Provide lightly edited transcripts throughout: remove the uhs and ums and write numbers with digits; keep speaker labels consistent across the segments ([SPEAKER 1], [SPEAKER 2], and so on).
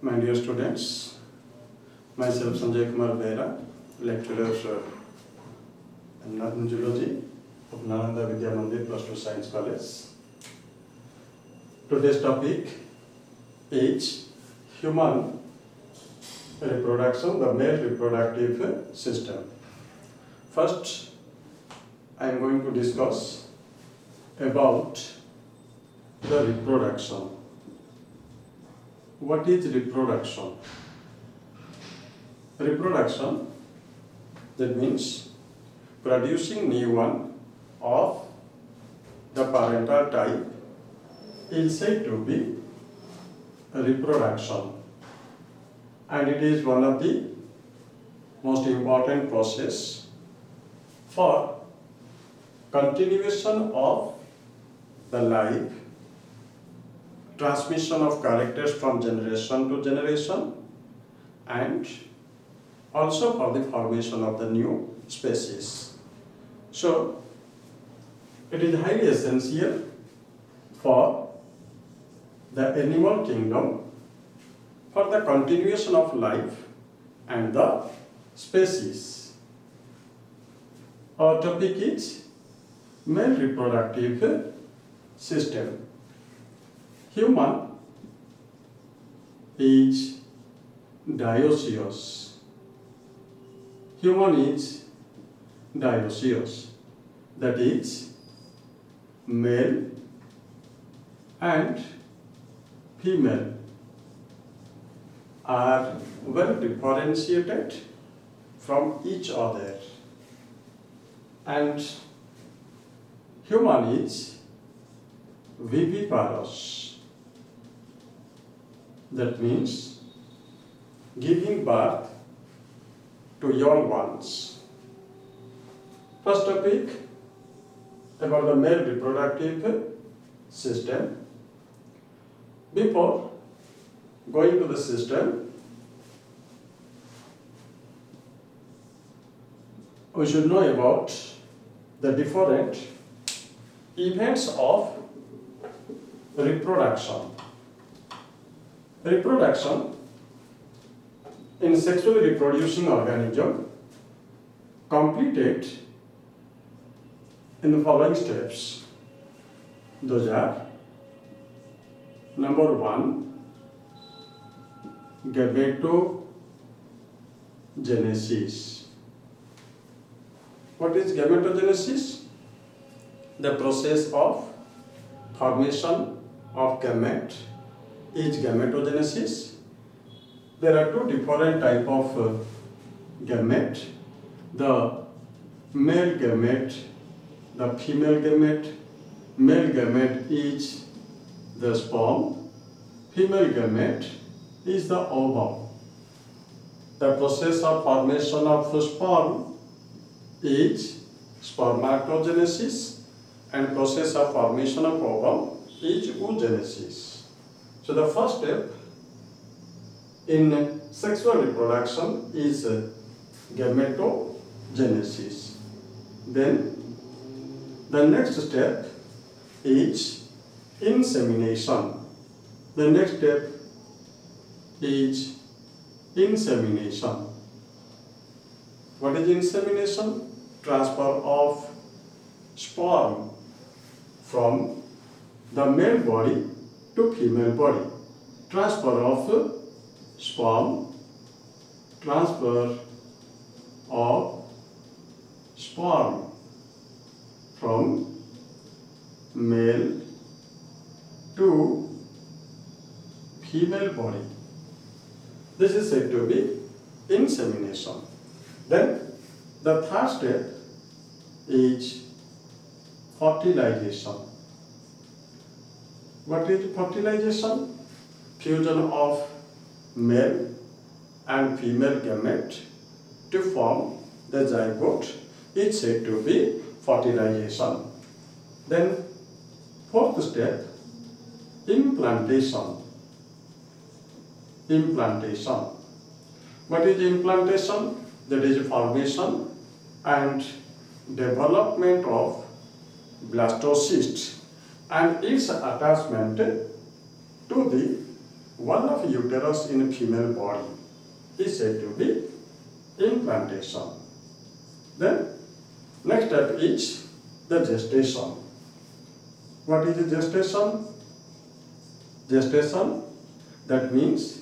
[SPEAKER 1] My dear students, myself Sanjay Kumar Behra, lecturer in Zoology of Nalanda Vidya Mandir Plus 2 Science College. Today's topic is human reproduction, the male reproductive system. First, I am going to discuss about the reproduction. What is reproduction? Reproduction, that means producing new one of the parental type is said to be a reproduction, and it is one of the most important process for continuation of the life, transmission of characters from generation to generation, and also for the formation of the new species. So, it is highly essential for the animal kingdom for the continuation of life and the species. Our topic is male reproductive system. Human is dioecious. Human is dioecious. That is, male and female are well differentiated from each other, and human is viviparous. That means giving birth to young ones. First topic about the male reproductive system. Before going to the system, we should know about the different events of reproduction. Reproduction in sexually reproducing organism completed in the following steps. Those are: number 1, gametogenesis. What is gametogenesis? The process of formation of gamete is gametogenesis. There are two different types of gamete: the male gamete, the female gamete. Male gamete is the sperm, female gamete is the ovum. The process of formation of sperm is spermatogenesis, and process of formation of ovum is oogenesis. So the first step in sexual reproduction is gametogenesis. Then the next step is insemination. The next step is insemination. What is insemination? Transfer of sperm from the male body to female body. Transfer of sperm, transfer of sperm from male to female body. This is said to be insemination. Then the third step is fertilization. What is fertilization? Fusion of male and female gamete to form the zygote is said to be fertilization. Then fourth step, implantation. Implantation. What is implantation? That is formation and development of blastocyst and its attachment to the wall of uterus in female body is said to be implantation. Then next step is the gestation. What is the gestation? Gestation, that means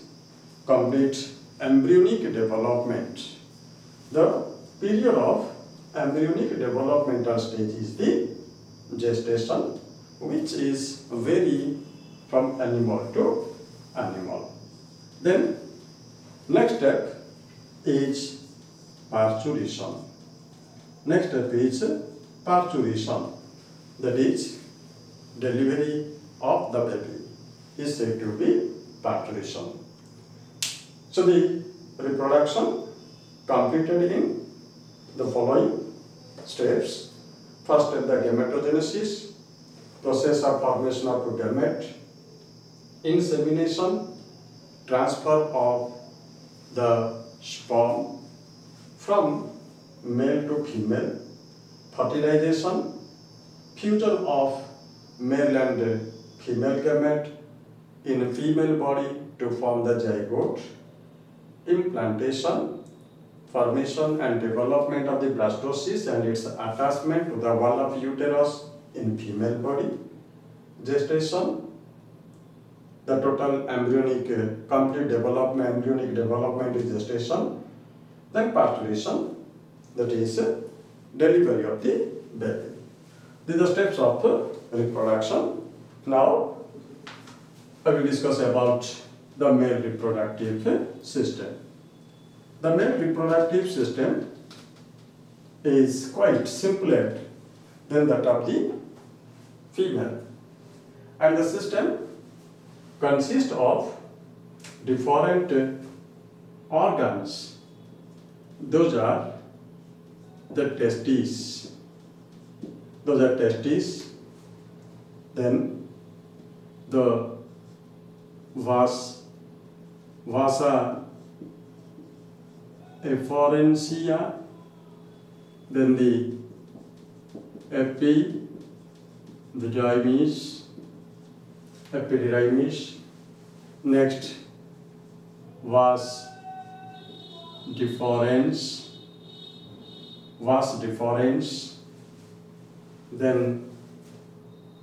[SPEAKER 1] complete embryonic development. The period of embryonic developmental stage is the gestation, which is vary from animal to animal. Then next step is parturition. Next step is parturition, that is delivery of the baby is said to be parturition. So the reproduction completed in the following steps. First step, the gametogenesis, process of formation of gamete, insemination, transfer of the sperm from male to female, fertilization, fusion of male and female gamete in female body to form the zygote, implantation, formation and development of the blastocyst and its attachment to the wall of uterus in female body, gestation, the total embryonic complete development, embryonic development is gestation, then parturition, that is delivery of the baby. These are the steps of reproduction. Now I will discuss about the male reproductive system. The male reproductive system is quite simpler than that of the female, and the system consists of different organs. Those are the testes. Then the vasa efferentia, then the epididymis, next vas deferens, then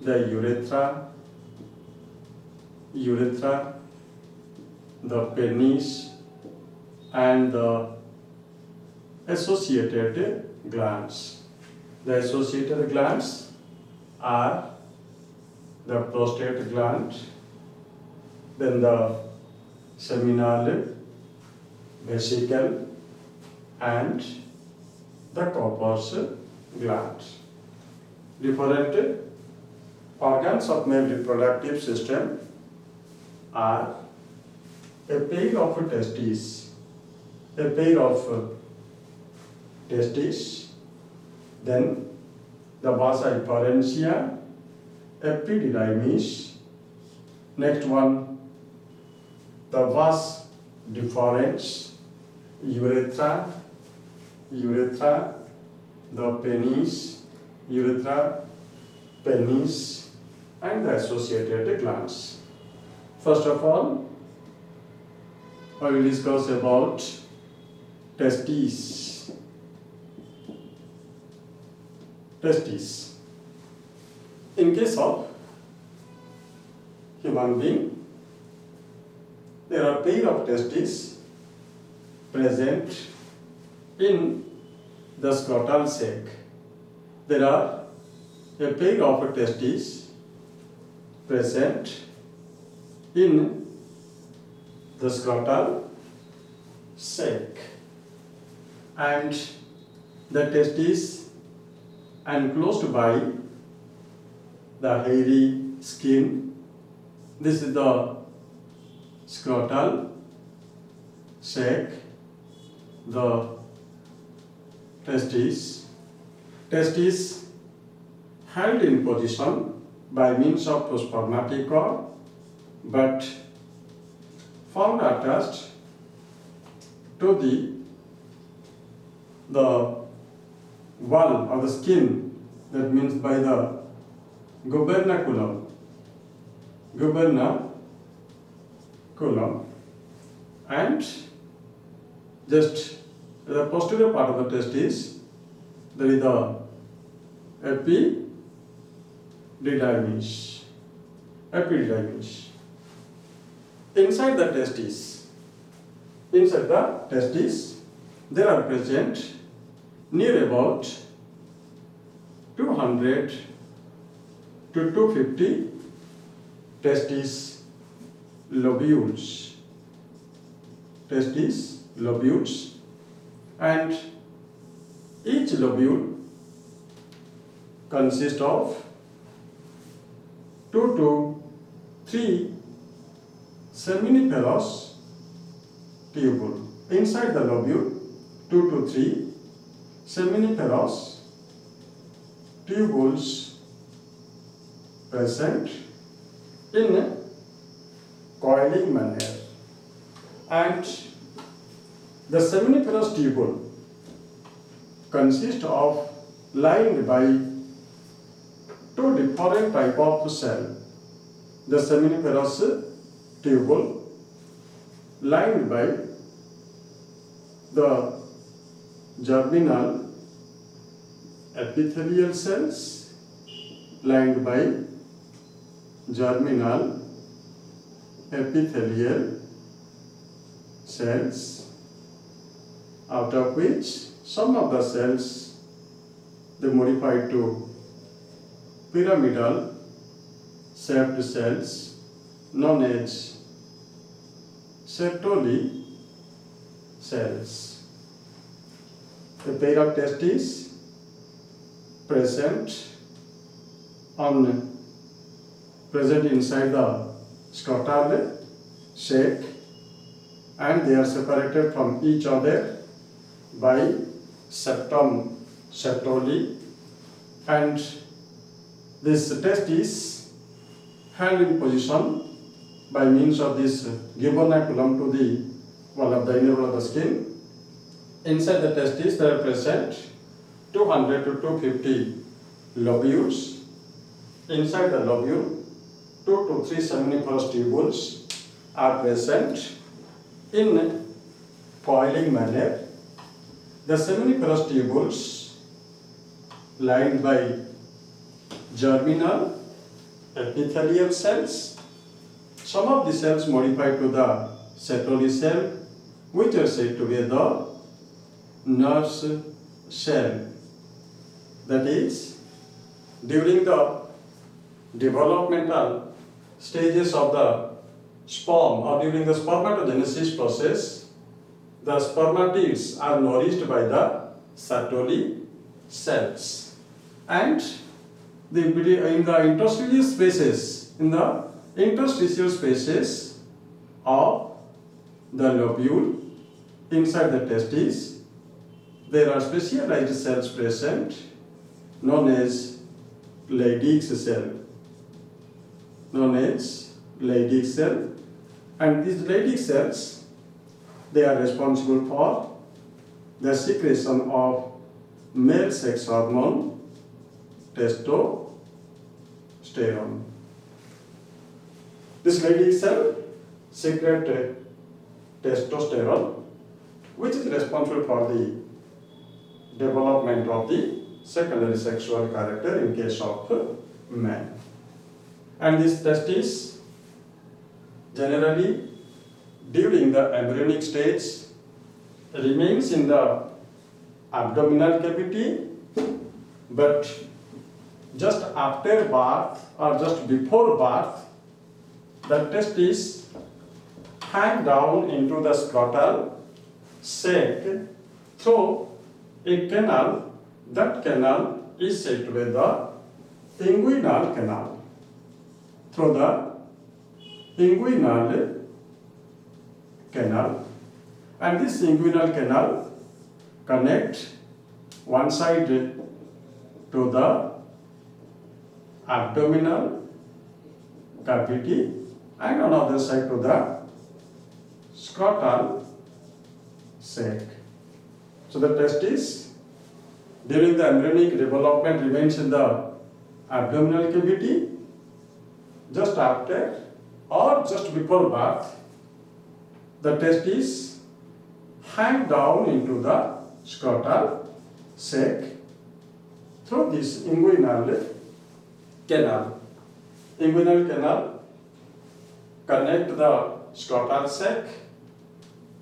[SPEAKER 1] the urethra, the penis, and the associated glands. The associated glands are the prostate gland, then the seminal vesicle, and the Cowper's gland. Different organs of male reproductive system are a pair of testes, then the vasa efferentia, epididymis, next one the vas deferens, urethra, the penis, penis, and the associated glands. First of all, I will discuss about testes. In case of human being, there are pair of testes present in the scrotal sac. There are a pair of testes present in the scrotal sac, and the testes enclosed by the hairy skin. This is the scrotal sac, the testes held in position by means of spermatocord, but found attached to the wall of the skin, that means by the gubernaculum. Guberna column, and just the posterior part of the testis, there is the epididymis. Inside the testis, there are present near about 200 to 250 testis lobules, and each lobule consists of 2 to 3 seminiferous tubule. Inside the lobule, 2 to 3 seminiferous tubules present in a coiling manner, and the seminiferous tubule consists of lined by 2 different type of cell. The seminiferous tubule lined by the germinal epithelial cells, lined by germinal epithelial cells, out of which some of the cells they modified to pyramidal shaped cells known as Sertoli cells. A pair of testes present inside the scrotal sac, and they are separated from each other by septum Sertoli, and this testis held in position by means of this gubernaculum to the wall of the inner wall of the skin. Inside the testis there are present 200 to 250 lobules. Inside the lobule, 2 to 3 seminiferous tubules are present in coiling manner. The seminiferous tubules lined by germinal epithelial cells. Some of the cells modified to the Sertoli cell, which are said to be the nurse cell. That is, during the developmental stages of the sperm or during the spermatogenesis process, the spermatids are nourished by the Sertoli cells, and in the interstitial spaces of the lobule inside the testis, there are specialized cells present known as Leydig's cell. And these Leydig cells, they are responsible for the secretion of male sex hormone testosterone. This Leydig cell secretes testosterone, which is responsible for the development of the secondary sexual character in case of man. And this testis generally during the embryonic stage remains in the abdominal cavity, but just after birth or just before birth, the testis hang down into the scrotal sac through a canal. That canal is said to be the inguinal canal. Through the inguinal canal, and this inguinal canal connects one side to the abdominal cavity and another side to the scrotal sac. So the testis during the embryonic development remains in the abdominal cavity. Just after or just before birth, the testes hang down into the scrotal sac through this inguinal canal. Inguinal canal connect the scrotal sac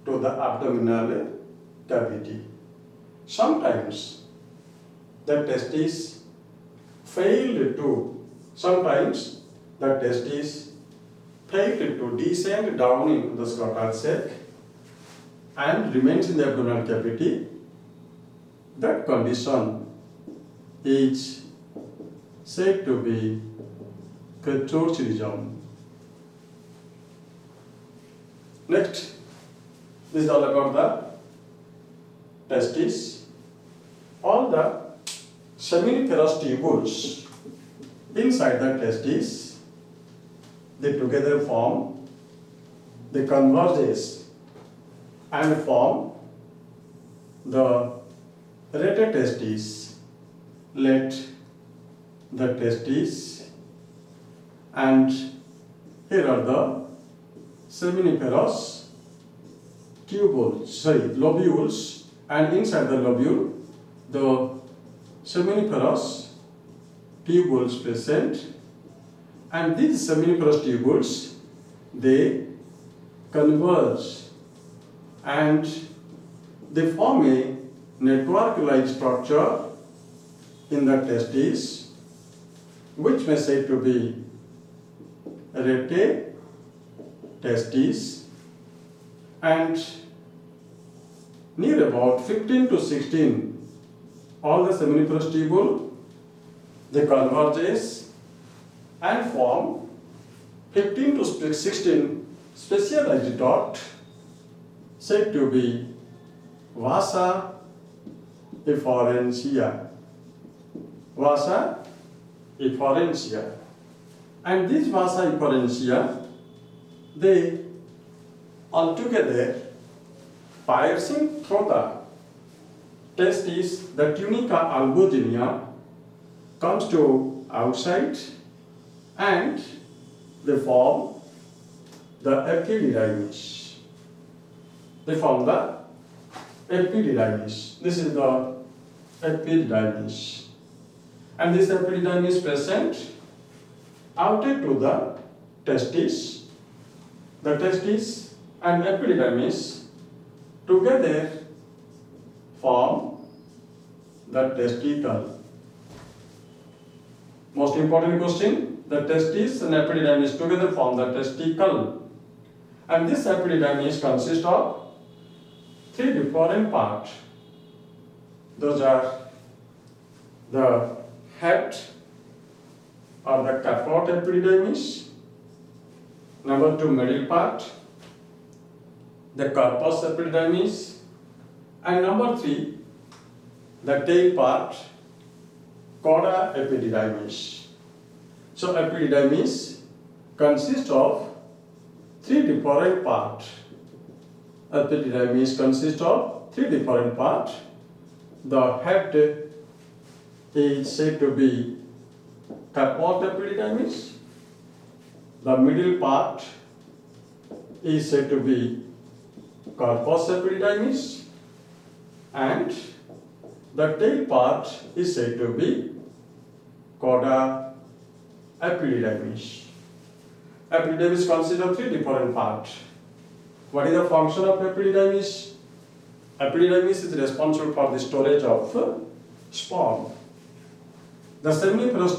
[SPEAKER 1] to the abdominal cavity. Sometimes the testes failed to descend down into the scrotal sac and remains in the abdominal cavity. That condition is said to be patrocysm. Next, this is all about the testes. All the seminiferous tubules inside the testes, they together form, they converges and form the lateral testes. Let the testes, and here are the seminiferous lobules, and inside the lobule, the seminiferous tubules present, and these seminiferous tubules, they converge and they form a network-like structure in the testes, which may say to be rete testes, and near about 15 to 16, all the seminiferous tubule, they converges and form 15 to 16 specialized dot said to be vasa efferentia. Vasa efferentia. And these vasa efferentia, they altogether piercing through the testis, the tunica albuginea comes to outside and they form the epididymis. They form the epididymis. This is the epididymis. And this epididymis present outer to the testis. The testis and epididymis together form the testicle. Most important question, the testis and epididymis together form the testicle. And this epididymis consists of three different parts. Those are the head or the caput epididymis, number 2 middle part, the corpus epididymis, and number 3 the tail part, coda epididymis. So epididymis consists of three different parts. Epididymis consists of three different parts. The head is said to be caput epididymis. The middle part is said to be corpus epididymis, and the tail part is said to be coda epididymis. Epididymis consists of three different parts. What is the function of epididymis? Epididymis is responsible for the storage of sperm. The seminiferous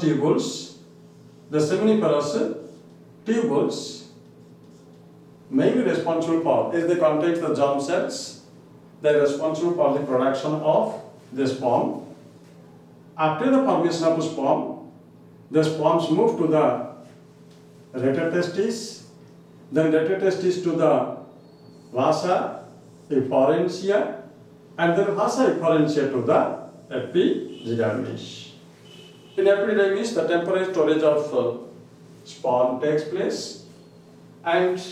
[SPEAKER 1] tubules mainly responsible for is they contain the germ cells. They are responsible for the production of the sperm. After the formation of sperm, the sperms move to the lateral testis, then lateral testis to the vasa efferentia, and then vasa efferentia to the epididymis. In epididymis, the temporary storage of sperm takes place, and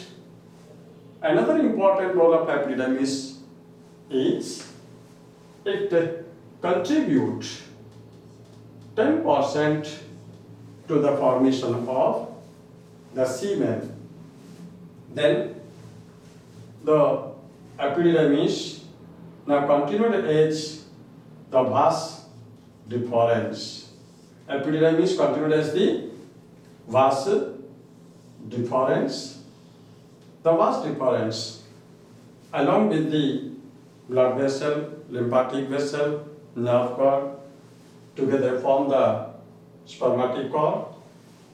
[SPEAKER 1] another important role of epididymis is it contributes 10% to the formation of the semen. Then the epidermis. Now continued edge, the vas deferens. Epidermis continued as the vas deferens. The vas deferens, along with the blood vessel, lymphatic vessel, nerve cord, together form the spermatic cord.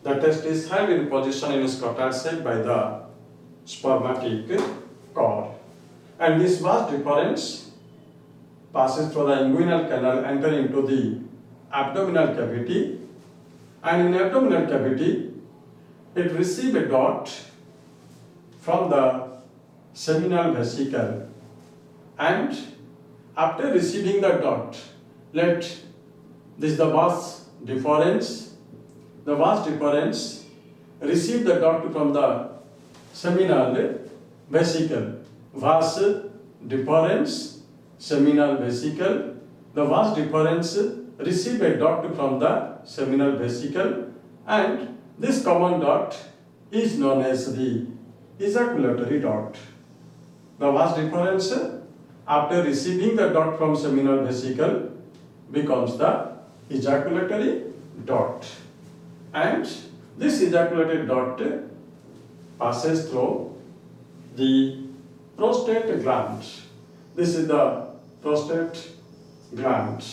[SPEAKER 1] The test is held in position in scrotal sac by the spermatic cord. And this vas deferens passes through the inguinal canal, enter into the abdominal cavity, and in abdominal cavity it receives a dot from the seminal vesicle, and after receiving the dot, let this the vas deferens. The vas deferens receive the dot from the seminal vesicle. Vas deferens, seminal vesicle. The vas deferens receive a dot from the seminal vesicle, and this common dot is known as the ejaculatory dot. The vas deferens, after receiving the dot from seminal vesicle, becomes the ejaculatory dot, and this ejaculatory dot passes through the prostate gland. This is the prostate gland.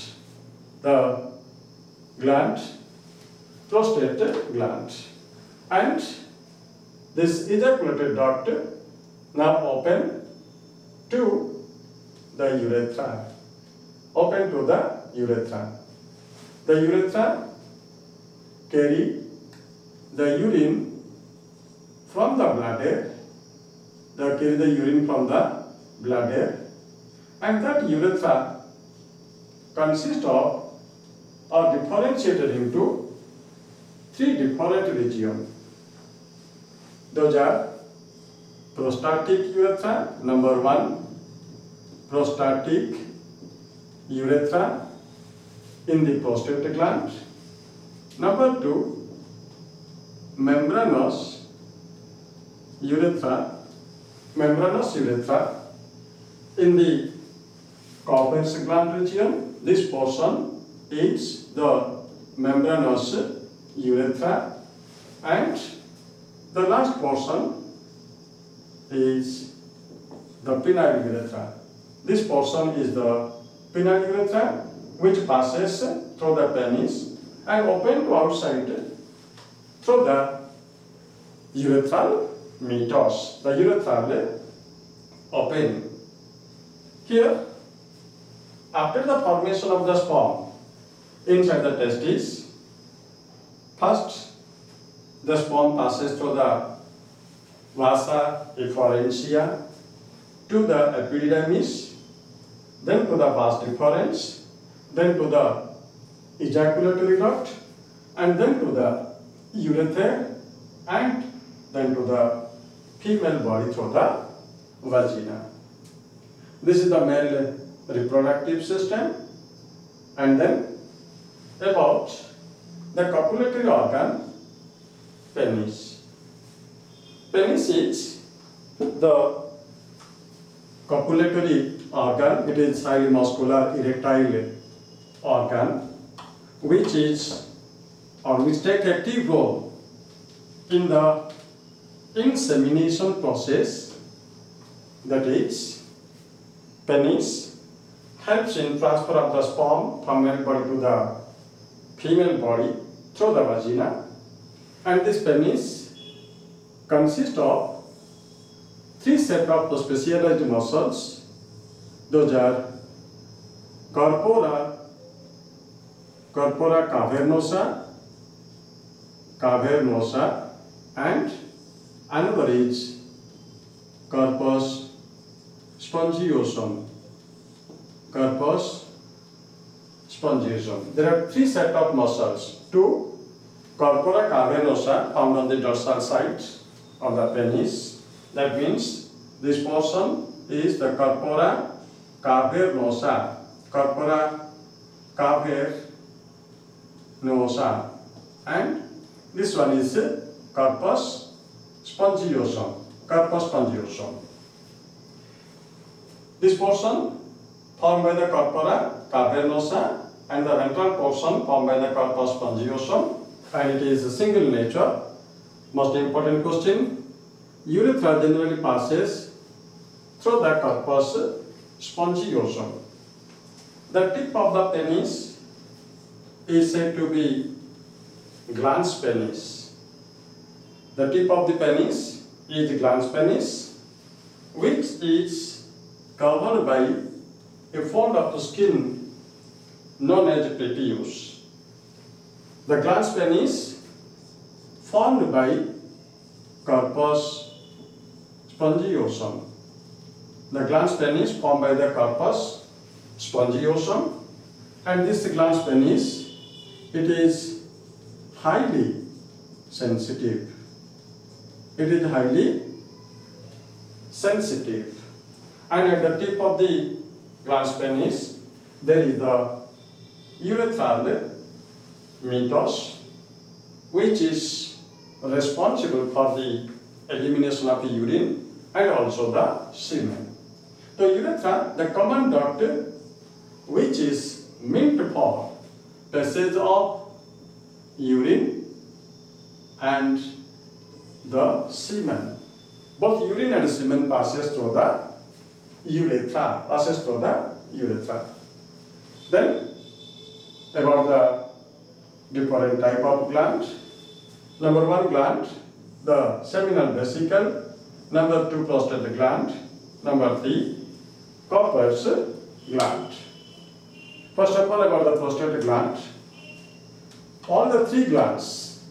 [SPEAKER 1] The gland, prostate gland, and this ejaculated dot now open to the urethra. Open to the urethra. The urethra carry the urine from the bladder. They carry the urine from the bladder, and that urethra consists of or differentiated into three different regions. Those are prostatic urethra, number one, prostatic urethra in the prostate gland. Number two, membranous urethra in the Cowper's gland region. This portion is the membranous urethra, and the last portion is the penile urethra. This portion is the penile urethra, which passes through the penis and open to outside through the urethral meatus, the urethral opening. Here, after the formation of the sperm inside the testis, first the sperm passes through the vasa efferentia to the epidermis, then to the vas deferens, then to the ejaculatory duct, and then to the urethra, and then to the female body through the vagina. This is the male reproductive system. And then about the copulatory organ, penis. Penis is the copulatory organ. It is highly muscular, erectile organ, which takes active role in the insemination process. That is, penis helps in transfer of the sperm from male body to the female body through the vagina, and this penis consists of three sets of specialized muscles. Those are corpora cavernosa, and another is corpus spongiosum. There are three sets of muscles. Two, corpora cavernosa, found on the dorsal side of the penis. That means this portion is the corpora cavernosa. And this one is corpus spongiosum. This portion formed by the corpora cavernosa and the ventral portion formed by the corpus spongiosum, and it is a single nature. Most important question, urethra generally passes through the corpus spongiosum. The tip of the penis is said to be glans penis. The tip of the penis is glans penis, which is covered by a fold of the skin known as peteus. The glans penis formed by corpus spongiosum. The glans penis formed by the corpus spongiosum, and this glans penis, it is highly sensitive. It is highly sensitive, and at the tip of the glans penis there is the urethral meatus, which is responsible for the elimination of the urine and also the semen. The urethra, the common duct which is meant for passage of urine and the semen. Both urine and semen passes through the urethra. Then about the different type of gland. Number 1 gland, the seminal vesicle. Number 2 prostate gland. Number 3 corpus gland. First of all, about the prostate gland. All the three glands,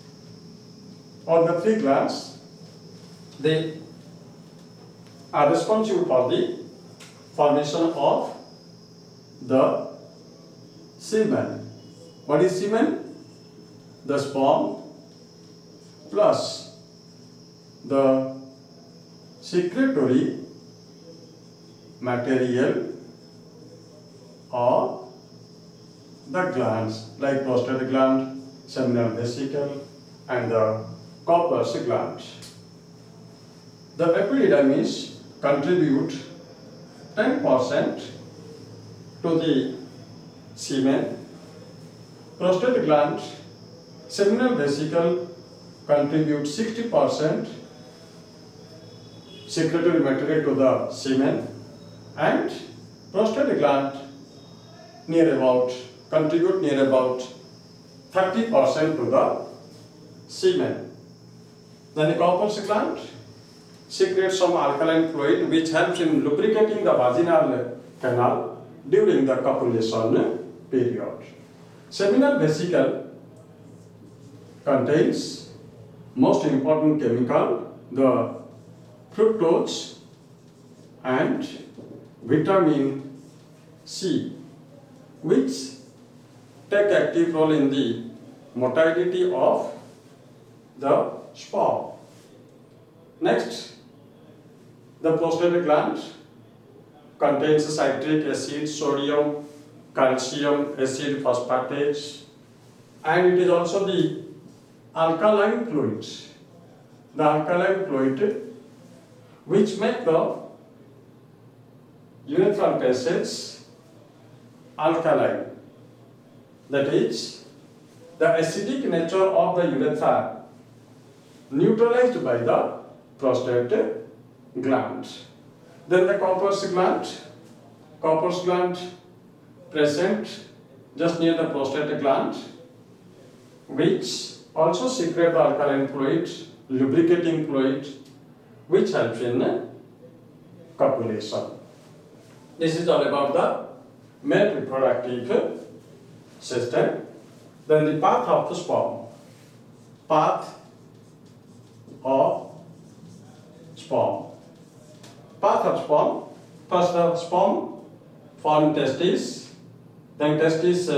[SPEAKER 1] they are responsible for the formation of the semen. What is semen? The sperm plus the secretory material of the glands like prostate gland, seminal vesicle, and the corpus gland. The epididymis contribute 10% to the semen. Prostate gland, seminal vesicle contribute 60% secretory material to the semen, and prostate gland contribute near about 30% to the semen. Then the corpus gland secretes some alkaline fluid which helps in lubricating the vaginal canal during the copulation period. Seminal vesicle contains most important chemical, the fructose and vitamin C, which take active role in the motility of the sperm. Next, the prostate gland contains citric acid, sodium, calcium, acid phosphatase, and it is also the alkaline fluid. The alkaline fluid which make the urethral passage alkaline. That is, the acidic nature of the urethra neutralized by the prostate gland. Then the corpus gland present just near the prostate gland, which also secrete the alkaline fluid, lubricating fluid, which helps in copulation. This is all about the male reproductive system. Then the path of the sperm. Path of sperm. First the sperm form testis, then testis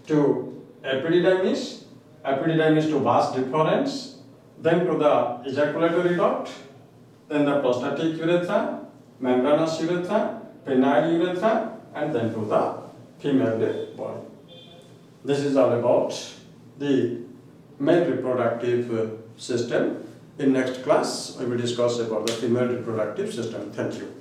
[SPEAKER 1] to epididymis, epididymis to vas deferens, then to the ejaculatory duct, then the prostatic urethra, membranous urethra, penile urethra, and then to the female body. This is all about the male reproductive system. In next class, we will discuss about the female reproductive system. Thank you.